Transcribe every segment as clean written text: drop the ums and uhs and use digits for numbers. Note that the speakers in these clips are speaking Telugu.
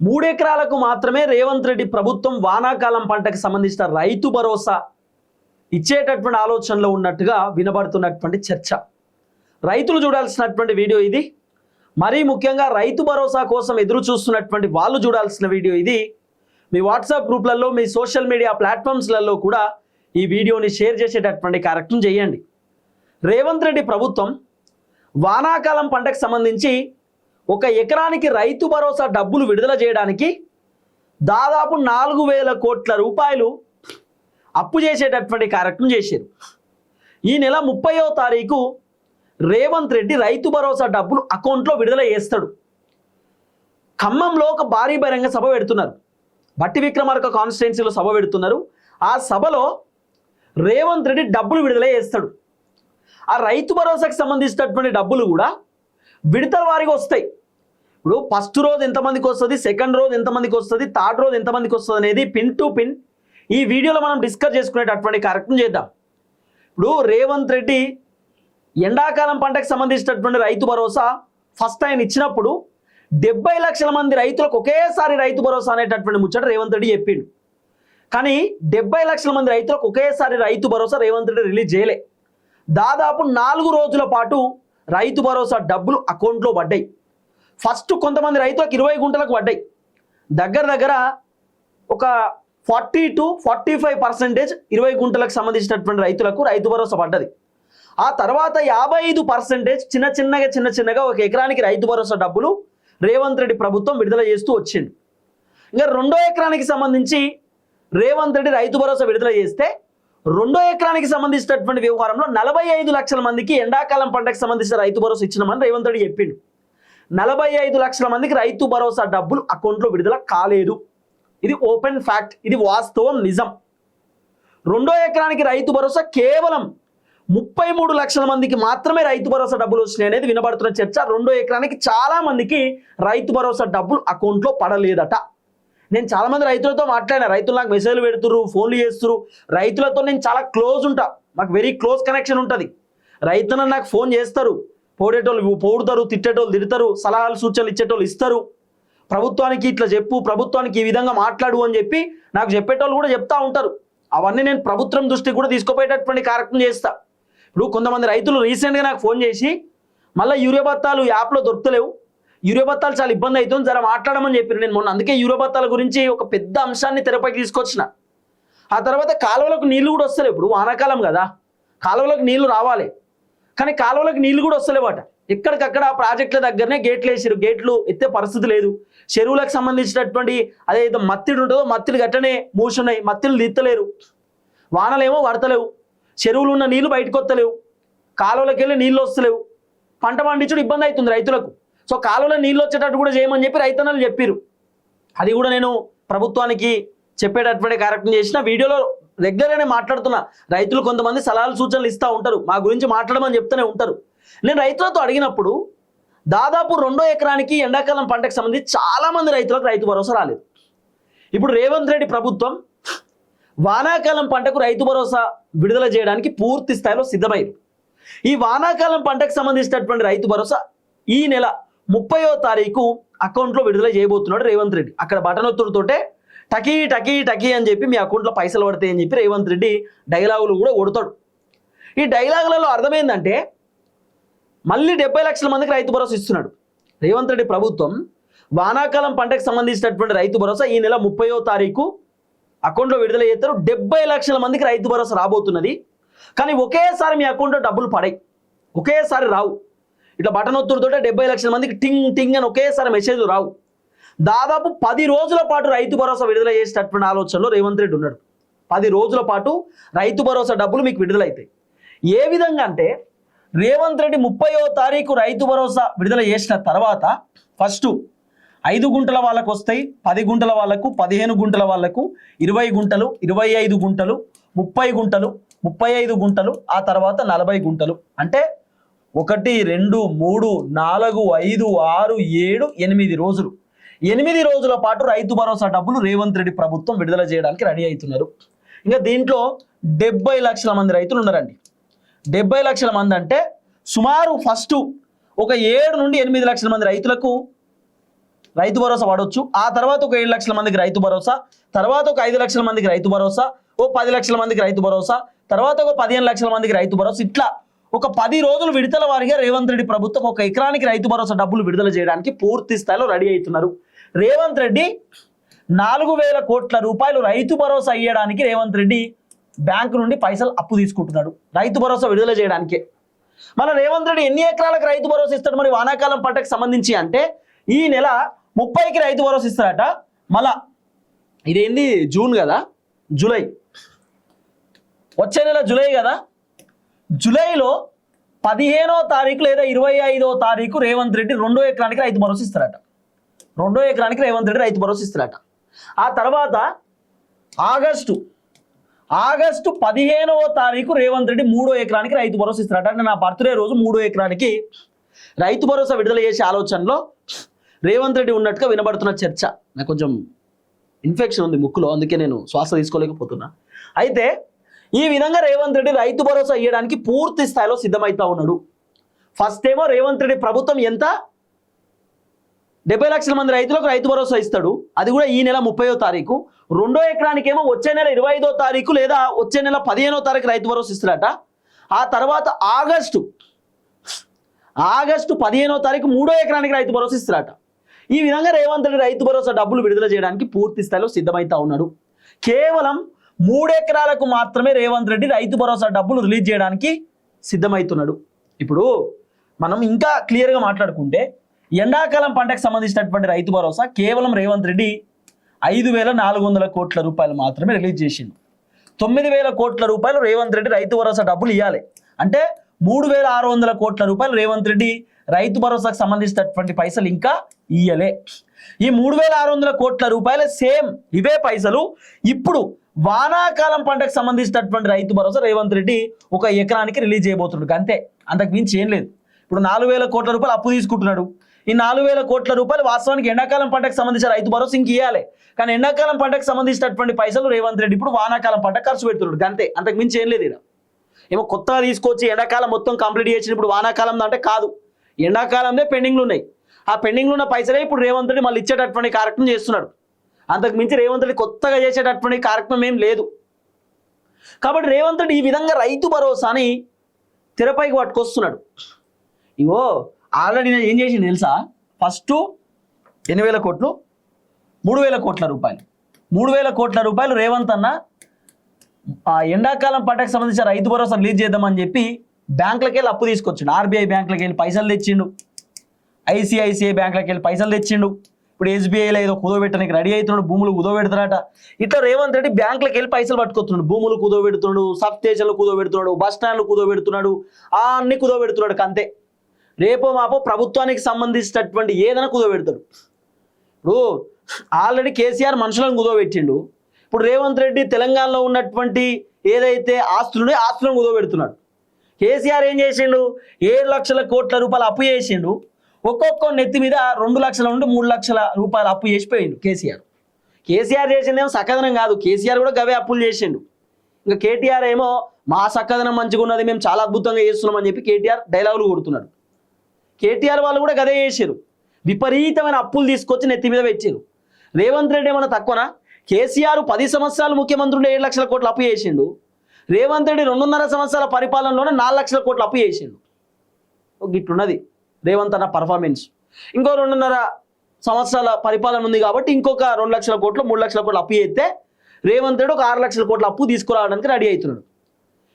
3 ఎకరాలకు మాత్రమే రేవంత్ రెడ్డి ప్రభుత్వం వానాకాలం పంటకు సంబంధించిన రైతు భరోసా ఇచ్చేటటువంటి ఆలోచనలో ఉన్నట్టుగా వినబడుతున్నటువంటి చర్చ. రైతులు చూడాల్సినటువంటి వీడియో ఇది. మరీ ముఖ్యంగా రైతు భరోసా కోసం ఎదురు చూస్తున్నటువంటి వాళ్ళు చూడాల్సిన వీడియో ఇది. మీ వాట్సాప్ గ్రూప్లలో, మీ సోషల్ మీడియా ప్లాట్ఫామ్స్లలో కూడా ఈ వీడియోని షేర్ చేసేటటువంటి కార్యక్రమం చేయండి. రేవంత్ రెడ్డి ప్రభుత్వం వానాకాలం పంటకు సంబంధించి 1 ఎకరానికి రైతు భరోసా డబ్బులు విడుదల చేయడానికి దాదాపు 4,000 కోట్ల రూపాయలు అప్పు చేసేటటువంటి కార్యక్రమం చేశారు. ఈ నెల 30వ తారీఖు రేవంత్ రెడ్డి రైతు భరోసా డబ్బులు అకౌంట్లో విడుదల చేస్తాడు. ఖమ్మంలో ఒక భారీ బహిరంగ సభ పెడుతున్నారు. బట్టి విక్రమార్క కాన్స్టిట్యున్సీలో సభ పెడుతున్నారు. ఆ సభలో రేవంత్ రెడ్డి డబ్బులు విడుదల చేస్తాడు. ఆ రైతు భరోసాకు సంబంధించినటువంటి డబ్బులు కూడా విడతల వారీగా వస్తాయి. ఇప్పుడు ఫస్ట్ రోజు ఎంతమందికి వస్తుంది, సెకండ్ రోజు ఎంతమందికి వస్తుంది, థర్డ్ రోజు ఎంతమందికి వస్తుంది అనేది పిన్ టు పిన్ ఈ వీడియోలో మనం డిస్కస్ చేసుకునేటటువంటి కార్యక్రమం చేద్దాం. ఇప్పుడు రేవంత్ రెడ్డి ఎండాకాలం పంటకు సంబంధించినటువంటి రైతు భరోసా ఫస్ట్ టైం ఇచ్చినప్పుడు 70 లక్షల మంది రైతులకు ఒకేసారి రైతు భరోసా అనేటటువంటి ముచ్చట రేవంత్ రెడ్డి చెప్పిండు. కానీ 70 లక్షల మంది రైతులకు ఒకేసారి రైతు భరోసా రేవంత్ రెడ్డి రిలీజ్ చేయలే. దాదాపు 4 రోజుల పాటు రైతు భరోసా డబ్బులు అకౌంట్లో పడ్డాయి. ఫస్ట్ కొంతమంది రైతులకు 20 గుంటలకు పడ్డాయి. దగ్గర ఒక 40 to 45% 20 గుంటలకు సంబంధించినటువంటి రైతులకు రైతు భరోసా పడ్డది. ఆ తర్వాత 55% చిన్న చిన్నగా 1 ఎకరానికి రైతు భరోసా డబ్బులు రేవంత్ రెడ్డి ప్రభుత్వం విడుదల చేస్తూ వచ్చింది. ఇంకా 2వ ఎకరానికి సంబంధించి రేవంత్ రెడ్డి రైతు భరోసా విడుదల చేస్తే 2వ ఎకరానికి సంబంధించినటువంటి వ్యవహారంలో 45 లక్షల మందికి ఎండాకాలం పంటకు సంబంధించిన రైతు భరోసా ఇచ్చినామని రేవంత్ రెడ్డి చెప్పిండు. 45 లక్షల మందికి రైతు భరోసా డబ్బులు అకౌంట్లో విడుదల కాలేదు. ఇది ఓపెన్ ఫ్యాక్ట్, ఇది వాస్తవం, నిజం. 2వ ఎకరానికి రైతు భరోసా కేవలం 33 లక్షల మందికి మాత్రమే రైతు భరోసా డబ్బులు వచ్చినాయి అనేది వినబడుతున్న చర్చ. 2వ ఎకరానికి చాలా మందికి రైతు భరోసా డబ్బులు అకౌంట్లో పడలేదట. నేను చాలా మంది రైతులతో మాట్లాడినా, రైతులు నాకు మెసేజ్లు పెడుతురు, ఫోన్లు చేస్తురు. రైతులతో నేను చాలా క్లోజ్ ఉంటా, మాకు వెరీ క్లోజ్ కనెక్షన్ ఉంటుంది. రైతులను నాకు ఫోన్ చేస్తారు, పోడేటోళ్ళు పోడుతారు, తిట్టేటోళ్ళు తిడతారు, సలహాలు సూచనలు ఇచ్చేటోళ్ళు ఇస్తారు. ప్రభుత్వానికి ఇట్లా చెప్పు, ప్రభుత్వానికి ఈ విధంగా మాట్లాడు అని చెప్పి నాకు చెప్పేటోళ్ళు కూడా చెప్తా ఉంటారు. అవన్నీ నేను ప్రభుత్వం దృష్టికి కూడా తీసుకుపోయేటటువంటి కార్యక్రమం చేస్తా. ఇప్పుడు కొంతమంది రైతులు రీసెంట్గా నాకు ఫోన్ చేసి మళ్ళీ యూరియా బత్తాలు యాప్లో దొరుకుతలేవు, యూరియా బత్తాలు చాలా ఇబ్బంది అవుతుంది, జర మాట్లాడమని చెప్పారు. నేను మొన్న అందుకే యూరియా బత్తాల గురించి ఒక పెద్ద అంశాన్ని తెరపైకి తీసుకొచ్చిన. ఆ తర్వాత కాలువలకు నీళ్లు కూడా వస్తలేవు. ఇప్పుడు వానాకాలం కదా, కాలువలకు నీళ్లు రావాలి, కానీ కాలువలకు నీళ్లు కూడా వస్తలేవట. ఎక్కడికక్కడ ప్రాజెక్టుల దగ్గరనే గేట్లు వేసారు, గేట్లు ఎత్తే పరిస్థితి లేదు. చెరువులకు సంబంధించినటువంటి అదేదో మత్తిడి ఉంటుందో మత్తిడి గట్టనే మూసున్నాయి, మత్తిళ్ళు తీత్తలేరు. వానలేమో పడతలేవు, చెరువులు ఉన్న నీళ్లు బయటకు వస్తలేవు, కాలువలకు వెళ్ళి నీళ్ళు వస్తలేవు. పంట పండించడం ఇబ్బంది అవుతుంది రైతులకు. సో కాలువలో నీళ్ళు వచ్చేటట్టు కూడా చేయమని చెప్పి రైతన్నలు చెప్పారు. అది కూడా నేను ప్రభుత్వానికి చెప్పేటటువంటి కార్యక్రమం చేసిన. వీడియోలో రెగ్యులర్గానే మాట్లాడుతున్నా. రైతులు కొంతమంది సలహాలు సూచనలు ఇస్తూ ఉంటారు, మా గురించి మాట్లాడమని చెప్తూనే ఉంటారు. నేను రైతులతో అడిగినప్పుడు దాదాపు 2వ ఎకరానికి ఎండాకాలం పంటకు సంబంధించి చాలామంది రైతులకు రైతు భరోసా రాలేదు. ఇప్పుడు రేవంత్ రెడ్డి ప్రభుత్వం వానాకాలం పంటకు రైతు భరోసా విడుదల చేయడానికి పూర్తి స్థాయిలో సిద్ధమైంది. ఈ వానాకాలం పంటకు సంబంధించినటువంటి రైతు భరోసా ఈ నెల 30వ తారీఖు అకౌంట్లో విడుదల చేయబోతున్నాడు రేవంత్ రెడ్డి. అక్కడ బటనొత్తుడితోటే టకీ టకీ టకీ అని చెప్పి మీ అకౌంట్లో పైసలు పడతాయి అని చెప్పి రేవంత్ రెడ్డి డైలాగులు కూడా కొడతాడు. ఈ డైలాగులలో అర్థమైందంటే మళ్ళీ 70 లక్షల మందికి రైతు భరోసా ఇస్తున్నాడు రేవంత్ రెడ్డి ప్రభుత్వం. వానాకాలం పంటకు సంబంధించినటువంటి రైతు భరోసా ఈ నెల 30వ తారీఖు అకౌంట్లో విడుదల చేస్తారు. 70 లక్షల మందికి రైతు భరోసా రాబోతున్నది. కానీ ఒకేసారి మీ అకౌంట్లో డబ్బులు పడాయి, ఒకేసారి రావు. ఇట్లా బటన్ ఒత్తుడితో 70 లక్షల మందికి టింగ్ టింగ్ అని ఒకేసారి మెసేజ్లు రావు. దాదాపు 10 రోజుల పాటు రైతు భరోసా విడుదల చేసేటటువంటి ఆలోచనలో రేవంత్ రెడ్డి ఉన్నాడు. 10 రోజుల పాటు రైతు భరోసా డబ్బులు మీకు విడుదలవుతాయి. ఏ విధంగా అంటే రేవంత్ రెడ్డి 30వ తారీఖు రైతు భరోసా విడుదల చేసిన తర్వాత ఫస్ట్ 5 గుంటల వాళ్ళకు వస్తాయి, 10 గుంటల వాళ్ళకు, 15 గుంటల వాళ్ళకు, 20 గుంటలు, 25 గుంటలు, 30 గుంటలు, 35 గుంటలు, ఆ తర్వాత 40 గుంటలు. అంటే 1, 2, 3, 4, 5, 6, 7, 8 రోజులు. 8 రోజుల పాటు రైతు భరోసా డబ్బులు రేవంత్ రెడ్డి ప్రభుత్వం విడుదల చేయడానికి రెడీ అవుతున్నారు. ఇంకా దీంట్లో 70 లక్షల మంది రైతులు ఉన్నారండి. 70 లక్షల మంది అంటే సుమారు ఫస్ట్ ఒక 7 నుండి 8 లక్షల మంది రైతులకు రైతు భరోసా పడవచ్చు. ఆ తర్వాత ఒక 7 లక్షల మందికి రైతు భరోసా, తర్వాత ఒక 5 లక్షల మందికి రైతు భరోసా, ఓ 10 లక్షల మందికి రైతు భరోసా, తర్వాత ఒక 15 లక్షల మందికి రైతు భరోసా. ఇట్లా ఒక 10 రోజులు విడతల వారీగా రేవంత్ రెడ్డి ప్రభుత్వం ఒక ఎకరానికి రైతు భరోసా డబ్బులు విడుదల చేయడానికి పూర్తి స్థాయిలో రెడీ అవుతున్నారు. రేవంత్ రెడ్డి 4,000 కోట్ల రూపాయలు రైతు భరోసా ఇవ్వడానికి రేవంత్ రెడ్డి బ్యాంకు నుండి పైసలు అప్పు తీసుకుంటున్నాడు రైతు భరోసా విడుదల చేయడానికే. మన రేవంత్ రెడ్డి ఎన్ని ఎకరాలకు రైతు భరోసా ఇస్తాడు మరి వానాకాలం పంటకు సంబంధించి అంటే ఈ నెల 30కి రైతు భరోసా ఇస్తారట. మళ్ళా ఇదేంది జూన్ కదా, జూలై, వచ్చే నెల జూలై కదా, జూలైలో 15వ తారీఖు లేదా 25వ తారీఖు రేవంత్ రెడ్డి 2వ ఎకరానికి రైతు భరోసా ఇస్తారట. 2వ ఎకరానికి రేవంత్ రెడ్డి రైతు భరోసా ఇస్తారట. ఆ తర్వాత ఆగస్టు 15వ తారీఖు రేవంత్ రెడ్డి 3వ ఎకరానికి రైతు భరోసా ఇస్తారట. అంటే నా బర్త్డే రోజు 3వ ఎకరానికి రైతు భరోసా విడుదల చేసే ఆలోచనలో రేవంత్ రెడ్డి ఉన్నట్టుగా వినబడుతున్న చర్చ. నాకు కొంచెం ఇన్ఫెక్షన్ ఉంది ముక్కులో, అందుకే నేను శ్వాస తీసుకోలేకపోతున్నా. అయితే ఈ విధంగా రేవంత్ రెడ్డి రైతు భరోసా ఇవ్వడానికి పూర్తి స్థాయిలో సిద్ధమవుతా ఉన్నాడు. ఫస్ట్ ఏమో రేవంత్ రెడ్డి ప్రభుత్వం ఎంత 70 లక్షల మంది రైతులకు రైతు భరోసా ఇస్తాడు, అది కూడా ఈ నెల 30వ తారీఖు. 2వ ఎకరానికి ఏమో వచ్చే నెల 25వ తారీఖు లేదా వచ్చే నెల 15వ తారీఖు రైతు భరోసా ఇస్తాడట. ఆ తర్వాత ఆగస్టు 15వ తారీఖు 3వ ఎకరానికి రైతు భరోసా ఇస్తాడట. ఈ విధంగా రేవంత్ రెడ్డి రైతు భరోసా డబ్బులు విడుదల చేయడానికి పూర్తి స్థాయిలో సిద్ధమవుతా ఉన్నాడు. కేవలం 3 ఎకరాలకు మాత్రమే రేవంత్ రెడ్డి రైతు భరోసా డబ్బులు రిలీజ్ చేయడానికి సిద్ధమవుతున్నాడు. ఇప్పుడు మనం ఇంకా క్లియర్గా మాట్లాడుకుంటే ఎండాకాలం పంటకు సంబంధించినటువంటి రైతు భరోసా కేవలం రేవంత్ రెడ్డి 5,400 కోట్ల రూపాయలు మాత్రమే రిలీజ్ చేసిండు. 9,000 కోట్ల రూపాయలు రేవంత్ రెడ్డి రైతు భరోసా డబ్బులు ఇవ్వాలి. అంటే 3,600 కోట్ల రూపాయలు రేవంత్ రెడ్డి రైతు భరోసాకు సంబంధించినటువంటి పైసలు ఇంకా ఇయ్యలే. ఈ 3,600 కోట్ల రూపాయలు సేమ్ ఇవే పైసలు ఇప్పుడు వానాకాలం పంటకు సంబంధించినటువంటి రైతు భరోసా రేవంత్ రెడ్డి ఒక ఎకరానికి రిలీజ్ చేయబోతున్నాడు. అంతే, అంతకు మించి ఏం లేదు. ఇప్పుడు 4,000 కోట్ల రూపాయలు అప్పు తీసుకుంటున్నాడు. ఈ 4,000 కోట్ల రూపాయలు వాస్తవానికి ఎండాకాలం పంటకు సంబంధించిన రైతు భరోసా ఇంక ఇవ్వాలి. కానీ ఎండాకాలం పంటకు సంబంధించినటువంటి పైసలు రేవంత్ రెడ్డి ఇప్పుడు వానాకాలం పంట ఖర్చు పెడుతున్నాడు. అంతే, అంతకు మించి ఏం లేదు. ఇక్కడ ఏమో కొత్తగా తీసుకొచ్చి ఎండాకాలం మొత్తం కంప్లీట్ చేసి ఇప్పుడు వానాకాలం అంటే కాదు, ఎండాకాలంలో పెండింగ్లు ఉన్నాయి. ఆ పెండింగ్లు ఉన్న పైసలే ఇప్పుడు రేవంత్ రెడ్డి మళ్ళీ ఇచ్చేటటువంటి కార్యక్రమం చేస్తున్నాడు. అంతకు మించి రేవంత్ రెడ్డి కొత్తగా చేసేటటువంటి కార్యక్రమం ఏం లేదు. కాబట్టి రేవంత్ రెడ్డి ఈ విధంగా రైతు భరోసాని తెరపైకి పట్టుకొస్తున్నాడు. ఇవో ఆల్రెడీ నేను ఏం చేసింది తెలుసా, ఫస్ట్ 8,000 కోట్లు 3,000 కోట్ల రూపాయలు 3,000 కోట్ల రూపాయలు రేవంత్ అన్న ఆ ఎండాకాలం పంటకు సంబంధించిన రైతు భరోసా రిలీజ్ చేద్దామని చెప్పి బ్యాంకులకి వెళ్ళి అప్పు తీసుకొచ్చిండు. ఆర్బీఐ బ్యాంకులకి వెళ్ళి పైసలు తెచ్చిండు, ఐసిఐసిఐ బ్యాంకులకి వెళ్ళి పైసలు తెచ్చిండు. ఇప్పుడు ఎస్బీఐలో ఏదో కుదోబెట్టడానికి రెడీ అవుతున్నాడు, భూములు కుదోబెడతారట. ఇట్లా రేవంత్ రెడ్డి బ్యాంకులకు వెళ్ళి పైసలు పట్టుకొస్తున్నాడు, భూములు కుదోబెడుతున్నాడు, సబ్ స్టేషన్లు కుదోబెడుతున్నాడు, బస్ స్టాండ్లు కుదోబెడుతున్నాడు, అన్ని కుదోబెడుతున్నాడు. అంతే, రేపో మాపో ప్రభుత్వానికి సంబంధించినటువంటి ఏదైనా కుదోబెడతాడు. ఇప్పుడు ఆల్రెడీ కేసీఆర్ మనుషులను కుదోబెట్టిండు. ఇప్పుడు రేవంత్ రెడ్డి తెలంగాణలో ఉన్నటువంటి ఏదైతే ఆస్తులున్నాయో ఆస్తులను కుదోబెడుతున్నాడు. కేసీఆర్ ఏం చేసిండు, 7 లక్షల కోట్ల రూపాయలు అప్పు చేసిండు. ఒక్కొక్క నెత్తి మీద 2 లక్షల నుండి 3 లక్షల రూపాయలు అప్పు చేసిపోయిండు కేసీఆర్ చేసిందేమో సక్కదనం కాదు, కేసీఆర్ కూడా గవే అప్పులు చేసిండు. ఇంకా కేటీఆర్ ఏమో మా సక్కదనం మంచిగా ఉన్నది, మేము చాలా అద్భుతంగా చేస్తున్నాం అని చెప్పి కేటీఆర్ డైలాగులు కొడుతున్నాడు. కేటీఆర్ వాళ్ళు కూడా గదే చేశారు, విపరీతమైన అప్పులు తీసుకొచ్చి నెత్తి మీద పెట్టారు. రేవంత్ రెడ్డి ఏమన్నా తక్కువనా? కేసీఆర్ 10 సంవత్సరాలు ముఖ్యమంత్రి ఉండే 7 లక్షల కోట్ల అప్పు చేసిండు. రేవంత్ రెడ్డి 2.5 సంవత్సరాల పరిపాలనలోనే 4 లక్షల కోట్ల అప్పు చేసిండు. గిట్లున్నది రేవంత్ అన్న పర్ఫార్మెన్స్. ఇంకో 2.5 సంవత్సరాల పరిపాలన ఉంది కాబట్టి ఇంకొక 2 లక్షల కోట్లు 3 లక్షల కోట్లు అప్పు చేస్తే రేవంత్ రెడ్డి ఒక 6 లక్షల కోట్ల అప్పు తీసుకురావడానికి రెడీ అవుతున్నాడు.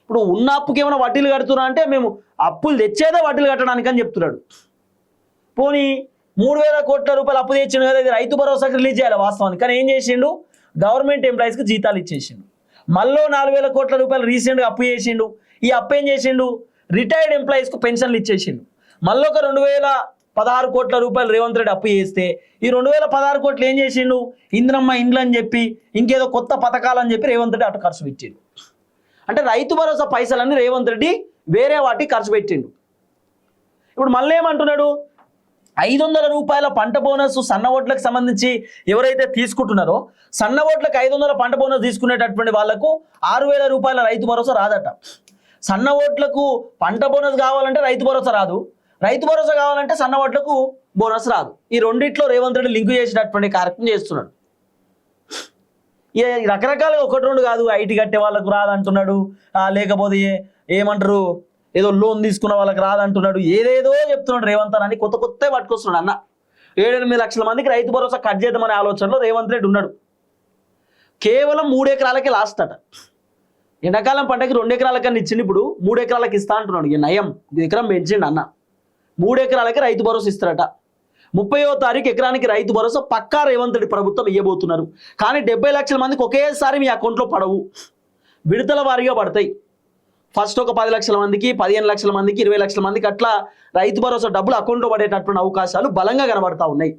ఇప్పుడు ఉన్న అప్పుకి ఏమైనా వడ్డీలు కడుతున్నా అంటే మేము అప్పులు తెచ్చేదే వడ్డీలు కట్టడానికి అని చెప్తున్నాడు. పోనీ 3,000 కోట్ల రూపాయలు అప్పు తెచ్చిండు కదా, ఇది రైతు భరోసాకి రిలీజ్ చేయాలి వాస్తవానికి. కానీ ఏం చేసిండు, గవర్నమెంట్ ఎంప్లాయీస్కి జీతాలు ఇచ్చేసిండు. మళ్ళీ 4,000 కోట్ల రూపాయలు రీసెంట్గా అప్పు చేసిండు. ఈ అప్పు ఏం చేసిండు, రిటైర్డ్ ఎంప్లాయీస్కు పెన్షన్లు ఇచ్చేసిండు. మళ్ళీ ఒక 2,016 కోట్ల రూపాయలు రేవంత్ రెడ్డి అప్పు చేస్తే ఈ 2,016 కోట్లు ఏం చేసిండు, ఇంద్రమ్మ ఇండ్లు అని చెప్పి ఇంకేదో కొత్త పథకాలు అని చెప్పి రేవంత్ రెడ్డి అటు ఖర్చు పెట్టిండు. అంటే రైతు భరోసా పైసలన్నీ రేవంత్ రెడ్డి వేరే వాటికి ఖర్చు పెట్టిండు. ఇప్పుడు మళ్ళీ ఏమంటున్నాడు, 500 రూపాయల పంట బోనస్ సన్న ఓట్లకు సంబంధించి ఎవరైతే తీసుకుంటున్నారో సన్న ఓట్లకు 500 పంట బోనస్ తీసుకునేటటువంటి వాళ్లకు 6,000 రూపాయల రైతు భరోసా రాదట. సన్న ఓట్లకు పంట బోనస్ కావాలంటే రైతు భరోసా రాదు, రైతు భరోసా కావాలంటే సన్న ఓట్లకు బోనస్ రాదు. ఈ రెండిట్లో రేవంత్ రెడ్డి లింక్ చేసినటువంటి కార్యక్రమం చేస్తున్నాడు. రకరకాలుగా ఒకటి రెండు కాదు, ఐటీ కట్టే వాళ్ళకు రాదంటున్నాడు, లేకపోతే ఏమంటారు ఏదో లోన్ తీసుకున్న వాళ్ళకి రాదంటున్నాడు, ఏదేదో చెప్తున్నాడు రేవంత్ అని కొత్త కొత్త పట్టుకొస్తున్నాడు. అన్న 7-8 లక్షల మందికి రైతు భరోసా కట్ చేద్దామనే ఆలోచనలో రేవంత్ రెడ్డి ఉన్నాడు. కేవలం 3 ఎకరాలకే లాస్ట్ అట. ఎండాకాలం పంటకి 2 ఎకరాల కన్నా ఇచ్చింది, ఇప్పుడు 3 ఎకరాలకి ఇస్తా అంటున్నాడు. ఇక నయం, ఎకరం పెంచిండు అన్న. 3 ఎకరాలకి రైతు భరోసా ఇస్తారట. 30వ తారీఖు ఎకరానికి రైతు భరోసా పక్కా రేవంత్ రెడ్డి ప్రభుత్వం ఇవ్వబోతున్నారు. కానీ 70 లక్షల మందికి ఒకేసారి మీ అకౌంట్లో పడవు, విడతల వారీగా పడతాయి. ఫస్ట్ ఒక 10 లక్షల మందికి, 15 లక్షల మందికి, 20 లక్షల మందికి అట్లా రైతు భరోసా డబ్బులు అకౌంట్లో పడేటటువంటి అవకాశాలు బలంగా కనబడతా ఉన్నాయి.